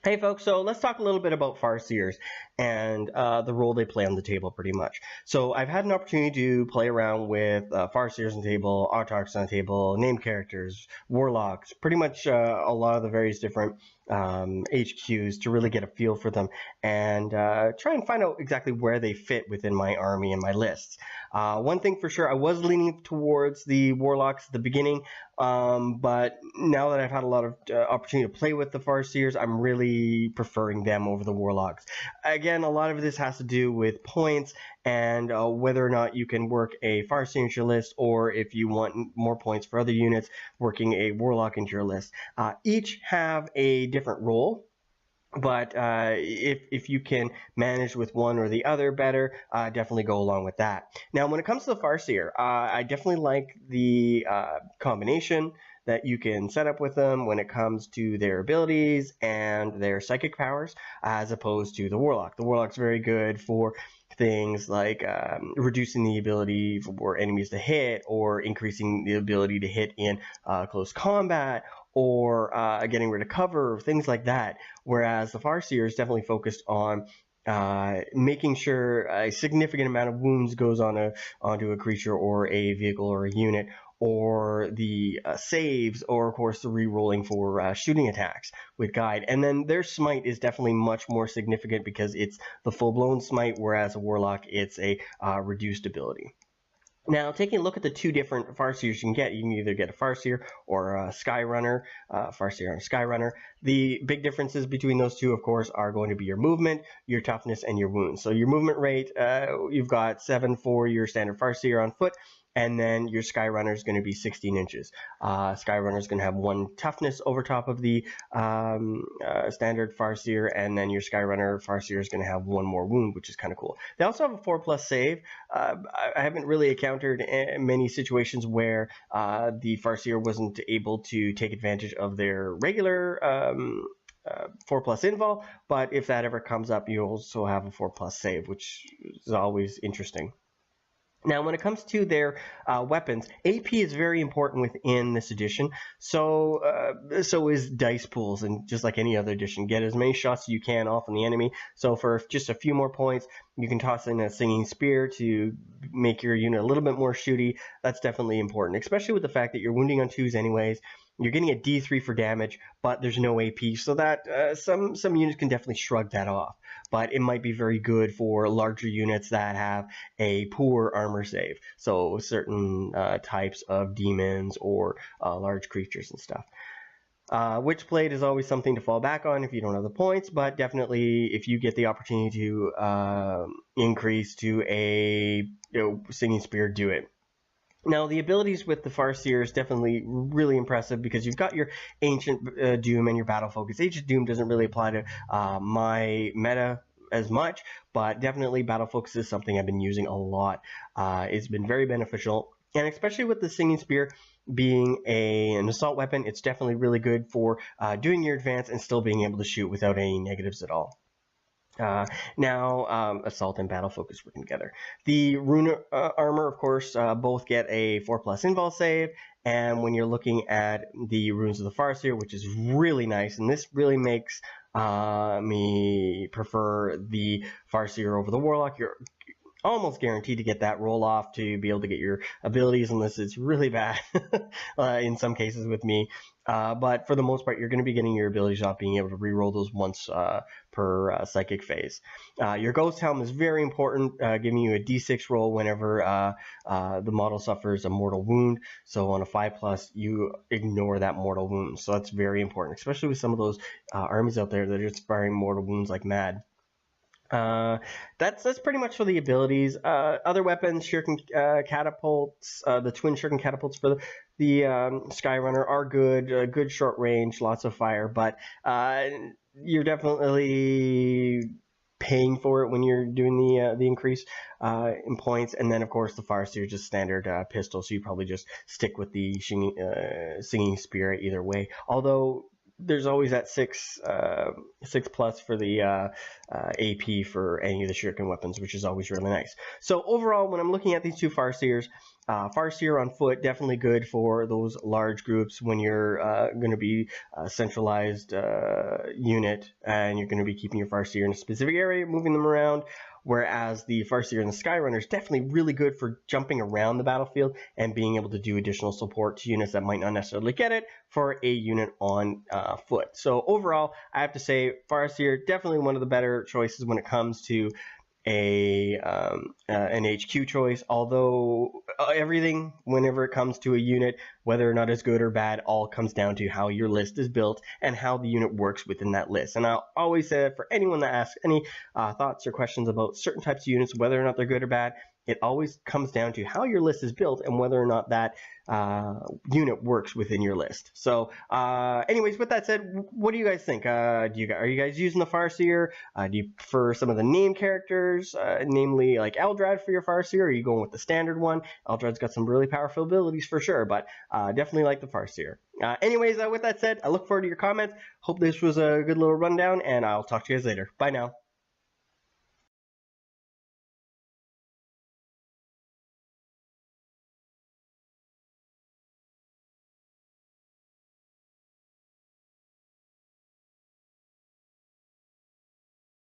Hey folks, so let's talk a little bit about Farseers and the role they play on the table pretty much. So I've had an opportunity to play around with Farseers on the table, Autarchs on the table, named characters, Warlocks, pretty much a lot of the various different HQs to really get a feel for them and try and find out exactly where they fit within my army and my lists. One thing for sure, I was leaning towards the Warlocks at the beginning, but now that I've had a lot of opportunity to play with the Farseers, I'm really preferring them over the Warlocks. Again, a lot of this has to do with points and whether or not you can work a Farseer into your list, or if you want more points for other units, working a Warlock into your list. Each have a different role. But if you can manage with one or the other better, definitely go along with that. Now, when it comes to the Farseer, I definitely like the combination that you can set up with them when it comes to their abilities and their psychic powers, as opposed to the Warlock. The Warlock's very good for things like reducing the ability for enemies to hit, or increasing the ability to hit in close combat, or getting rid of cover, things like that. Whereas the Farseer is definitely focused on making sure a significant amount of wounds goes onto a creature or a vehicle or a unit, or the saves, or of course the re-rolling for shooting attacks with guide. And then their smite is definitely much more significant because it's the full-blown smite, whereas a Warlock, it's a reduced ability. Now, taking a look at the two different Farseers you can either get a Farseer or a Skyrunner, Farseer and a Skyrunner. The big differences between those two, of course, are going to be your movement, your toughness, and your wounds. So your movement rate, you've got 7 for your standard Farseer on foot, and then your Skyrunner is going to be 16 inches. Skyrunner is going to have 1 toughness over top of the standard Farseer, and then your Skyrunner Farseer is going to have 1 more wound, which is kind of cool. They also have a 4+ save. I haven't really encountered many situations where the Farseer wasn't able to take advantage of their regular 4+ invul, but if that ever comes up, you also have a 4+ save, which is always interesting. Now, when it comes to their weapons, AP is very important within this edition. So is dice pools, and just like any other edition, get as many shots as you can off on the enemy. So for just a few more points, you can toss in a singing spear to make your unit a little bit more shooty. That's definitely important, especially with the fact that you're wounding on 2s anyways. You're getting a D3 for damage, but there's no AP, so that some units can definitely shrug that off. But it might be very good for larger units that have a poor armor save, so certain types of demons or large creatures and stuff. Witchblade is always something to fall back on if you don't have the points, but definitely if you get the opportunity to increase to a singing spear, do it. Now, the abilities with the Farseer is definitely really impressive because you've got your Ancient Doom and your Battle Focus. Ancient Doom doesn't really apply to my meta as much, but definitely Battle Focus is something I've been using a lot. It's been very beneficial, and especially with the Singing Spear being an assault weapon, it's definitely really good for doing your advance and still being able to shoot without any negatives at all. Now, Assault and Battle Focus working together. The Rune Armor, of course, both get a 4+ invul save, and when you're looking at the Runes of the Farseer, which is really nice, and this really makes me prefer the Farseer over the Warlock. You're almost guaranteed to get that roll off to be able to get your abilities, unless it's really bad in some cases with me. But for the most part, you're going to be getting your abilities off, being able to re-roll those once per psychic phase. Your Ghost Helm is very important, giving you a D6 roll whenever the model suffers a mortal wound. So on a 5+, you ignore that mortal wound. So that's very important, especially with some of those armies out there that are just firing mortal wounds like mad. That's pretty much for the abilities. Other weapons, shuriken catapults, the twin shuriken catapults for the Skyrunner are good, good short range, lots of fire, but you're definitely paying for it when you're doing the increase in points. And then of course the Farseer is just standard pistol, so you probably just stick with the singing spear either way. Although there's always that 6 plus for the AP for any of the shuriken weapons, which is always really nice. So overall, when I'm looking at these two Farseers, Farseer on foot, definitely good for those large groups when you're going to be a centralized unit and you're going to be keeping your Farseer in a specific area, moving them around. Whereas the Farseer and the Skyrunner is definitely really good for jumping around the battlefield and being able to do additional support to units that might not necessarily get it for a unit on foot. So overall, I have to say Farseer definitely one of the better choices when it comes to an HQ choice, although everything, whenever it comes to a unit, whether or not it's good or bad, all comes down to how your list is built and how the unit works within that list. And I'll always say that for anyone that asks any thoughts or questions about certain types of units, whether or not they're good or bad, it always comes down to how your list is built and whether or not that unit works within your list. So anyways, with that said, what do you guys think? Are you guys using the Farseer? Do you prefer some of the name characters, namely like Eldrad for your Farseer? Or are you going with the standard one? Eldrad's got some really powerful abilities for sure, but definitely like the Farseer. Anyways, with that said, I look forward to your comments. Hope this was a good little rundown, and I'll talk to you guys later. Bye now.